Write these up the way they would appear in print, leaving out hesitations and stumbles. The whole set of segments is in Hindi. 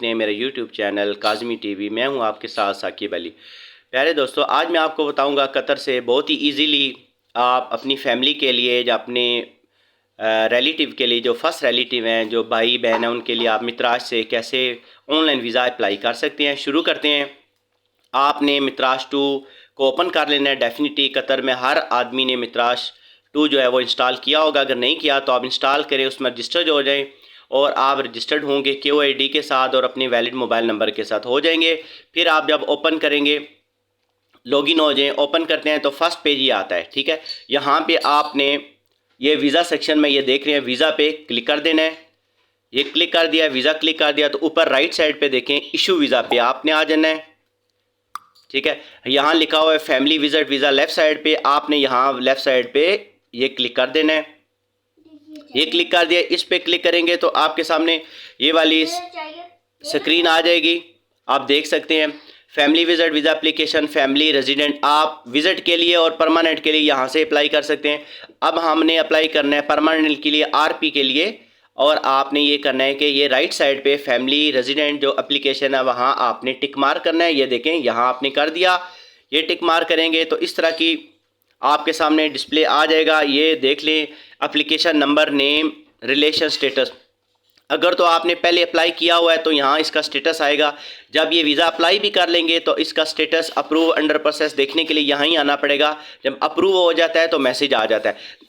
ने मेरा यूट्यूब चैनल काज़मी टीवी। मैं हूं आपके साथ साकिब अली। प्यारे दोस्तों, आज मैं आपको बताऊंगा कतर से बहुत ही इजीली आप अपनी फैमिली के लिए या अपने रिलेटिव के लिए, जो फर्स्ट रिलेटिव हैं, जो भाई बहन हैं, उनके लिए आप मित्राज से कैसे ऑनलाइन वीज़ा अप्लाई कर सकते हैं। शुरू करते हैं। आपने मित्राज 2 को ओपन कर लेना है। डेफिनेटली कतर में हर आदमी ने मित्राज 2 जो है वो इंस्टॉल किया होगा। अगर नहीं किया तो आप इंस्टॉल करें, उसमें रजिस्टर्ड हो जाएं और आप रजिस्टर्ड होंगे QID के साथ और अपने वैलिड मोबाइल नंबर के साथ हो जाएंगे। फिर आप जब ओपन करेंगे, लॉगिन हो जाएं, ओपन करते हैं तो फर्स्ट पेज ही आता है। ठीक है, यहाँ पे आपने ये वीज़ा सेक्शन में ये देख रहे हैं, वीज़ा पे क्लिक कर देना है। ये क्लिक कर दिया, वीज़ा क्लिक कर दिया तो ऊपर राइट साइड पे देखें इशू वीज़ा पे आपने आ जाना है। ठीक है, यहाँ लिखा हुआ है family visit visa, left side पे आपने यहाँ लेफ्ट साइड पे ये क्लिक कर देना है। ये क्लिक कर दिया, इस पे क्लिक करेंगे तो आपके सामने ये वाली स्क्रीन आ जाएगी। आप देख सकते हैं family visit visa application, family resident. आप विजिट के लिए और परमानेंट के लिए यहाँ से अप्लाई कर सकते हैं। अब हमने अप्लाई करना है परमानेंट के लिए, RP के लिए, और आपने ये करना है कि ये राइट साइड पे फैमिली रेजिडेंट जो एप्लीकेशन है वहाँ आपने टिक मार्क करना है। ये देखें यहाँ आपने कर दिया। ये टिक मार्क करेंगे तो इस तरह की आपके सामने डिस्प्ले आ जाएगा। ये देख लें, application number, name, relation status. अगर तो आपने पहले अप्लाई किया हुआ है तो यहाँ इसका स्टेटस आएगा। जब ये वीज़ा अप्लाई भी कर लेंगे तो इसका स्टेटस अप्रूव अंडर प्रोसेस देखने के लिए यहाँ ही आना पड़ेगा। जब अप्रूव हो जाता है तो मैसेज आ जाता है।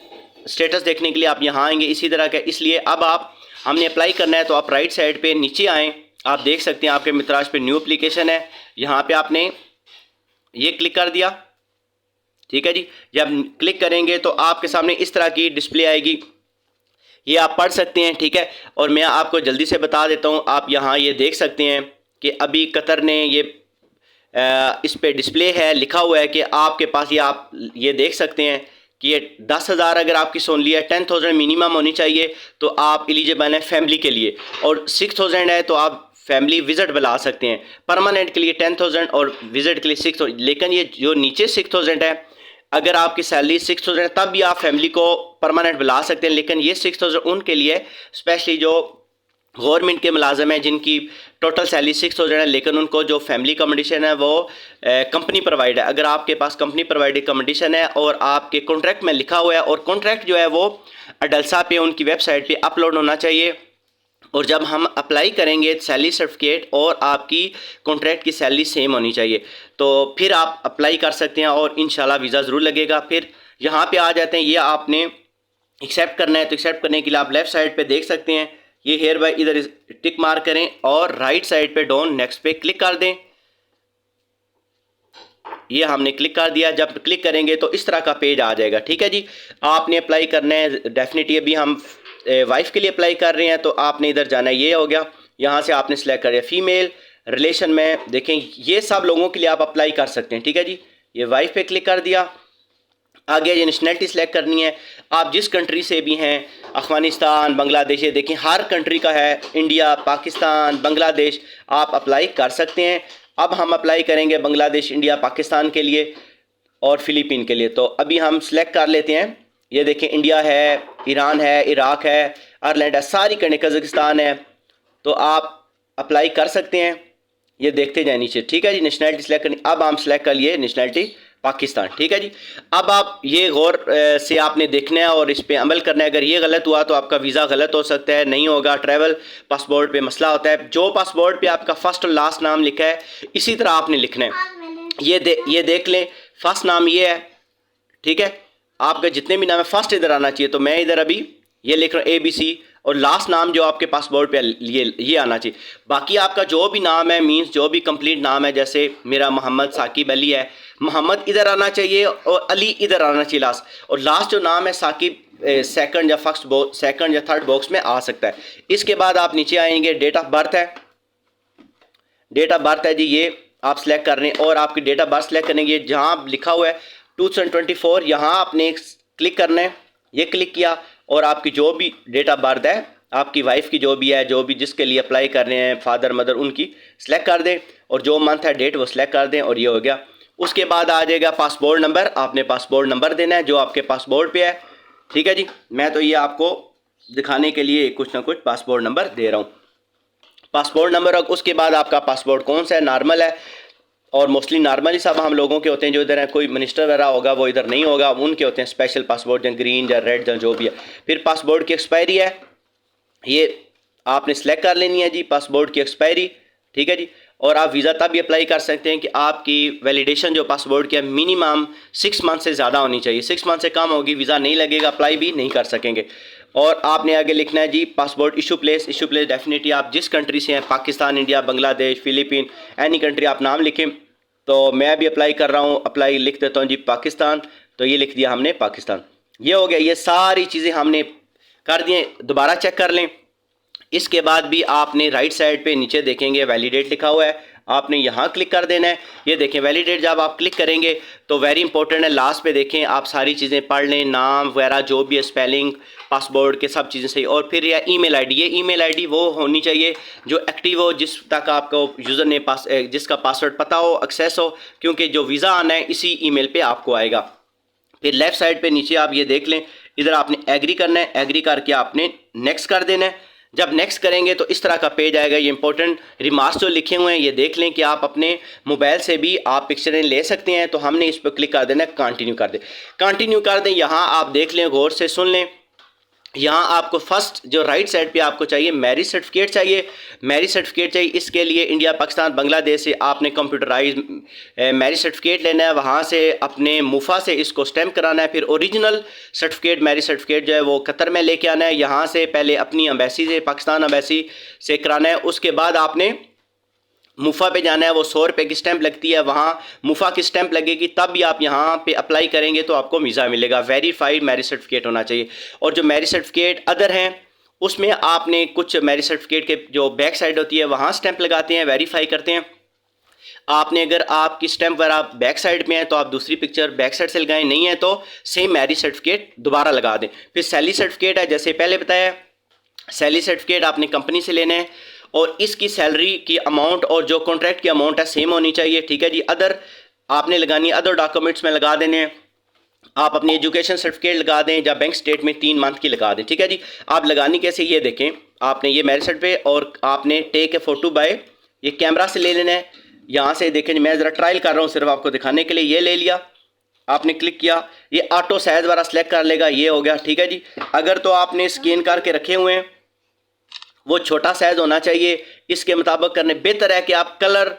स्टेटस देखने के लिए आप यहाँ आएंगे इसी तरह का। इसलिए अब हमने अप्लाई करना है तो आप राइट साइड पे नीचे आएँ। आप देख सकते हैं आपके मित्राज पे न्यू एप्लीकेशन है, यहाँ पे आपने ये क्लिक कर दिया। ठीक है जी, जब क्लिक करेंगे तो आपके सामने इस तरह की डिस्प्ले आएगी। ये आप पढ़ सकते हैं। ठीक है, और मैं आपको जल्दी से बता देता हूँ। आप यहाँ ये देख सकते हैं कि अभी कतर ने ये इस पे डिस्प्ले है, लिखा हुआ है कि आपके पास ये, आप ये देख सकते हैं कि ये 10,000 अगर आपकी सोनली है, 10,000 मिनिमम होनी चाहिए तो आप एलिजिबल हैं फैमिली के लिए, और 6,000 है तो आप फैमिली विजिट बुला सकते हैं। परमानेंट के लिए 10,000 और विजिट के लिए 6,000। लेकिन ये जो नीचे 6,000 है, अगर आपकी सैलरी 6,000 तब भी आप फैमिली को परमानेंट बुला सकते हैं। लेकिन ये 6,000 उनके लिए, स्पेशली जो गवर्नमेंट के मुलाजम हैं जिनकी टोटल सैलरी 6,000 है, लेकिन उनको जो फैमिली अकोमोडेशन है वो कंपनी प्रोवाइड है। अगर आपके पास कंपनी प्रोवाइडेड अकोमोडेशन है और आपके कॉन्ट्रैक्ट में लिखा हुआ है, और कॉन्ट्रैक्ट जो है वो अडल्सा पे, उनकी वेबसाइट पे अपलोड होना चाहिए, और जब हम अप्लाई करेंगे सैलरी सर्टिफिकेट और आपकी कॉन्ट्रैक्ट की सैलरी सेम होनी चाहिए, तो फिर आप अप्लाई कर सकते हैं और इंशाल्लाह वीज़ा ज़रूर लगेगा। फिर यहाँ पे आ जाते हैं, ये आपने एक्सेप्ट करना है। तो एक्सेप्ट करने के लिए आप लेफ़्ट साइड पे देख सकते हैं, ये हेयर बाय इधर टिक मार्क करें और राइट साइड पे डाउन नेक्स्ट पे क्लिक कर दें। ये हमने क्लिक कर दिया। जब क्लिक करेंगे तो इस तरह का पेज आ जाएगा। ठीक है जी, आपने अप्लाई करना है। डेफिनेटली अभी हम वाइफ के लिए अप्लाई कर रहे हैं तो आपने इधर जाना है। ये हो गया, यहाँ से आपने सेलेक्ट कर दिया फीमेल रिलेशन में। देखें ये सब लोगों के लिए आप अप्लाई कर सकते हैं। ठीक है जी, ये वाइफ पे क्लिक कर दिया। आगे ये नेशनलिटी सेलेक्ट करनी है। आप जिस कंट्री से भी हैं, अफ़गानिस्तान, बांग्लादेश, ये देखें हर कंट्री का है, इंडिया, पाकिस्तान, बांग्लादेश, आप अप्लाई कर सकते हैं। अब हम अप्लाई करेंगे बांग्लादेश, इंडिया, पाकिस्तान के लिए और फ़िलीपीन के लिए। तो अभी हम सेलेक्ट कर लेते हैं। ये देखें इंडिया है, ईरान है, इराक है, आयरलैंड है, सारी कंट्री, कज़ाकिस्तान है। तो आप अप्लाई कर सकते हैं। ये देखते जाए नीचे। ठीक है जी, नेशनलिटी सेलेक्ट करनी। अब हम सेलेक्ट कर लिए नेशनलिटी पाकिस्तान। ठीक है जी, अब आप ये गौर से आपने देखना है और इस पर अमल करना है। अगर ये गलत हुआ तो आपका वीज़ा गलत हो सकता है, नहीं होगा। ट्रैवल पासपोर्ट पे मसला होता है। जो पासपोर्ट पे आपका फर्स्ट और लास्ट नाम लिखा है इसी तरह आपने लिखना है। ये देख लें, फर्स्ट नाम ये है। ठीक है, आपके जितने भी नाम है फर्स्ट इधर आना चाहिए। तो मैं इधर अभी ये लिख रहा हूँ ABC, और लास्ट नाम जो आपके पासपोर्ट पे ये आना चाहिए। बाकी आपका जो भी नाम है, मींस जो भी कंप्लीट नाम है, जैसे मेरा मोहम्मद साकिब अली है, मोहम्मद इधर आना चाहिए और अली इधर आना चाहिए लास्ट। और लास्ट जो नाम है साकिब सेकंड या फर्स्ट बॉक्स, सेकंड या थर्ड बॉक्स में आ सकता है। इसके बाद आप नीचे आएंगे, डेट ऑफ बर्थ है। डेट ऑफ बर्थ है जी, ये आप सेलेक्ट कर रहे हैं और आपकी डेट ऑफ बर्थ सेलेक्ट करेंगे। जहाँ लिखा हुआ है 2024, यहाँ आपने क्लिक करना है। ये क्लिक किया और आपकी जो भी डेट ऑफ बर्थ है, आपकी वाइफ की जो भी है, जो भी जिसके लिए अप्लाई कर रहे हैं, फादर मदर, उनकी सेलेक्ट कर दें और जो मंथ है, डेट, वो सेलेक्ट कर दें और ये हो गया। उसके बाद आ जाएगा पासपोर्ट नंबर। आपने पासपोर्ट नंबर देना है जो आपके पासपोर्ट पे है। ठीक है जी, मैं तो ये आपको दिखाने के लिए कुछ ना कुछ पासपोर्ट नंबर दे रहा हूँ। पासपोर्ट नंबर और उसके बाद आपका पासपोर्ट कौन सा है, नॉर्मल है, और मोस्टली नॉर्मल ही सब हम लोगों के होते हैं जो इधर है, कोई मिनिस्टर वगैरह होगा वो इधर नहीं होगा, उनके होते हैं स्पेशल पासपोर्ट या ग्रीन या रेड या जो भी है। फिर पासपोर्ट की एक्सपायरी है, ये आपने सेलेक्ट कर लेनी है जी, पासपोर्ट की एक्सपायरी, ठीक है जी। और आप वीज़ा तब भी अप्लाई कर सकते हैं कि आपकी वैलिडेशन जो पासपोर्ट की है मिनिमम 6 मंथ से ज़्यादा होनी चाहिए। 6 मंथ से कम होगी वीज़ा नहीं लगेगा, अप्लाई भी नहीं कर सकेंगे। और आपने आगे लिखना है जी passport issue place. Issue place definitely आप जिस कंट्री से हैं, Pakistan, India, Bangladesh, Philippine, any country आप नाम लिखें। तो मैं भी अप्लाई कर रहा हूँ, अप्लाई लिख देता हूँ जी पाकिस्तान, तो ये लिख दिया हमने पाकिस्तान। ये हो गया, ये सारी चीज़ें हमने कर दिए। दोबारा चेक कर लें। इसके बाद भी आपने राइट साइड पे नीचे देखेंगे वैलिडेट लिखा हुआ है, आपने यहाँ क्लिक कर देना है। ये देखें वैलिडेट जब आप क्लिक करेंगे तो वेरी इंपॉर्टेंट है, लास्ट पे देखें आप सारी चीज़ें पढ़ लें, नाम वगैरह जो भी है, स्पेलिंग, पासपोर्ट के सब चीज़ें सही। और फिर यह ईमेल आईडी, ये ईमेल आईडी वो होनी चाहिए जो एक्टिव हो, जिस तक आपको यूज़र ने जिसका पासवर्ड पता हो, एक्सेस हो, क्योंकि जो वीज़ा आना है इसी ईमेल पे आपको आएगा। फिर लेफ़्ट साइड पे नीचे आप ये देख लें, इधर आपने एग्री करना है, एग्री करके आपने नेक्स्ट कर देना है। जब नेक्स्ट करेंगे तो इस तरह का पेज आएगा। ये इंपॉर्टेंट रिमार्क्स जो लिखे हुए हैं ये देख लें कि आप अपने मोबाइल से भी आप पिक्चरें ले सकते हैं। तो हमने इस पर क्लिक कर देना है, कंटिन्यू कर दें, कंटिन्यू कर दें। यहाँ आप देख लें, गौर से सुन लें, यहाँ आपको फर्स्ट जो राइट साइड पे आपको चाहिए मैरिज सर्टिफिकेट चाहिए, मैरिज सर्टिफिकेट चाहिए। इसके लिए इंडिया, पाकिस्तान, बांग्लादेश से आपने कंप्यूटराइज मैरिज सर्टिफिकेट लेना है, वहाँ से अपने मुफा से इसको स्टैम्प कराना है। फिर ओरिजिनल सर्टिफिकेट, मैरिज सर्टिफिकेट जो है वो कतर में लेके आना है, यहाँ से पहले अपनी अम्बेसी से, पाकिस्तान अम्बेसी से कराना है। उसके बाद आपने मुफ़ा पे जाना है, वो 100 रुपये की स्टैंप लगती है, वहाँ मुफ़ा की स्टैंप लगेगी, तब भी आप यहाँ पे अप्लाई करेंगे तो आपको वीज़ा मिलेगा। वेरीफाइड मैरिज सर्टिफिकेट होना चाहिए। और जो मैरिज सर्टिफिकेट अदर हैं उसमें आपने कुछ मैरिज सर्टिफिकेट के जो बैक साइड होती है वहाँ स्टैंप लगाते हैं, वेरीफाई करते हैं। आपने अगर आपकी स्टैंप पर आप बैक साइड में है तो आप दूसरी पिक्चर बैक साइड से लगाएं, नहीं है तो सेम मैरिज सर्टिफिकेट दोबारा लगा दें। फिर सैलरी सर्टिफिकेट है, जैसे पहले बताया, सैलरी सर्टिफिकेट आपने कंपनी से लेना है और इसकी सैलरी की अमाउंट और जो कॉन्ट्रैक्ट की अमाउंट है सेम होनी चाहिए, ठीक है जी। अदर आपने लगानी है, अदर डॉक्यूमेंट्स में लगा देने हैं। आप अपनी एजुकेशन सर्टिफिकेट लगा दें या बैंक स्टेटमेंट 3 मंथ की लगा दें, ठीक है जी। आप लगानी कैसे, ये देखें, आपने ये मैरिज सर्टिफिकेट और आपने टेक ए फोटो बाय, ये कैमरा से ले लेना है। यहाँ से देखें, मैं ज़रा ट्रायल कर रहा हूँ सिर्फ आपको दिखाने के लिए। ये ले लिया, आपने क्लिक किया, ये ऑटो साइज वाला सेलेक्ट कर लेगा, ये हो गया, ठीक है जी। अगर तो आपने स्कैन करके रखे हुए हैं वो छोटा साइज होना चाहिए, इसके मुताबिक करने बेहतर है कि आप कलर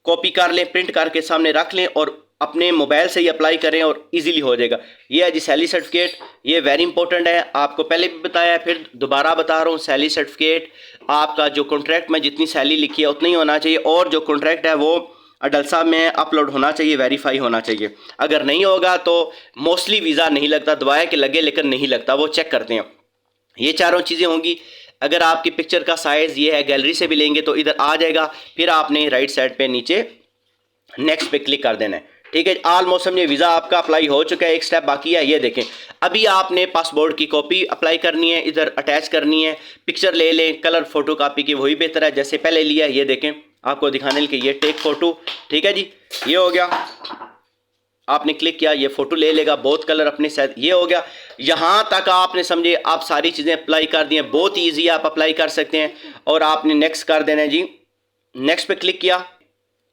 कॉपी कर लें, प्रिंट करके सामने रख लें और अपने मोबाइल से ही अप्लाई करें और इजीली हो जाएगा। ये है जी सैलरी सर्टिफिकेट, ये वेरी इंपॉर्टेंट है, आपको पहले भी बताया है फिर दोबारा बता रहा हूँ। सैलरी सर्टिफिकेट आपका जो कॉन्ट्रैक्ट में जितनी सैलरी लिखी है उतना ही होना चाहिए, और जो कॉन्ट्रैक्ट है वो अडलसा में अपलोड होना चाहिए, वेरीफाई होना चाहिए। अगर नहीं होगा तो मोस्टली वीज़ा नहीं लगता, दवाएं कि लगे लेकिन नहीं लगता, वो चेक करते हैं। ये चारों चीज़ें होंगी। अगर आपकी पिक्चर का साइज़ ये है, गैलरी से भी लेंगे तो इधर आ जाएगा। फिर आपने राइट साइड पे नीचे नेक्स्ट पे क्लिक कर देना है, ठीक है। ऑलमोस्ट समझिए वीज़ा आपका अप्लाई हो चुका है, एक स्टेप बाकी है। ये देखें, अभी आपने पासपोर्ट की कॉपी अप्लाई करनी है, इधर अटैच करनी है। पिक्चर ले लें, कलर फोटो कापी की, वही बेहतर है जैसे पहले लिया। ये देखें, आपको दिखाने के लिए ये टेक फोटो, ठीक है जी। ये हो गया, आपने क्लिक किया, ये फोटो ले लेगा, बहुत कलर अपने साथ। ये हो गया, यहाँ तक आपने समझे आप सारी चीज़ें अप्लाई कर दी हैं, बहुत ईजी आप अप्लाई कर सकते हैं। और आपने नेक्स्ट कर देना है जी, नेक्स्ट पे क्लिक किया,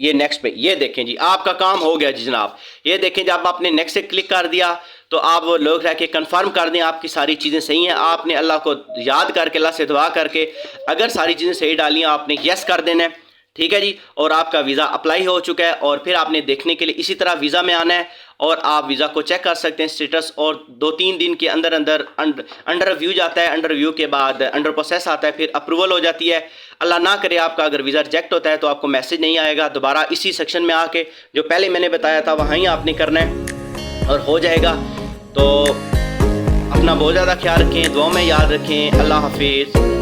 ये नेक्स्ट पे, ये देखें जी आपका काम हो गया जी जनाब। ये देखें जब आपने नेक्स्ट से क्लिक कर दिया तो आप वो लोग रह के कन्फर्म कर दें आपकी सारी चीज़ें सही हैं। आपने अल्लाह को याद करके, अल्लाह से दुआ करके अगर सारी चीज़ें सही डाली हैं आपने यस कर देना है, ठीक है जी। और आपका वीज़ा अप्लाई हो चुका है। और फिर आपने देखने के लिए इसी तरह वीज़ा में आना है और आप वीज़ा को चेक कर सकते हैं स्टेटस, और 2-3 दिन के अंदर अंडर रिव्यू जाता है, अंडर रिव्यू के बाद अंडर प्रोसेस आता है, फिर अप्रूवल हो जाती है। अल्लाह ना करे आपका अगर वीज़ा रिजेक्ट होता है तो आपको मैसेज नहीं आएगा, दोबारा इसी सेक्शन में आके जो पहले मैंने बताया था वहाँ ही आपने करना है और हो जाएगा। तो अपना बहुत ज़्यादा ख्याल रखें, दुआ में याद रखें। अल्लाह हाफिज़।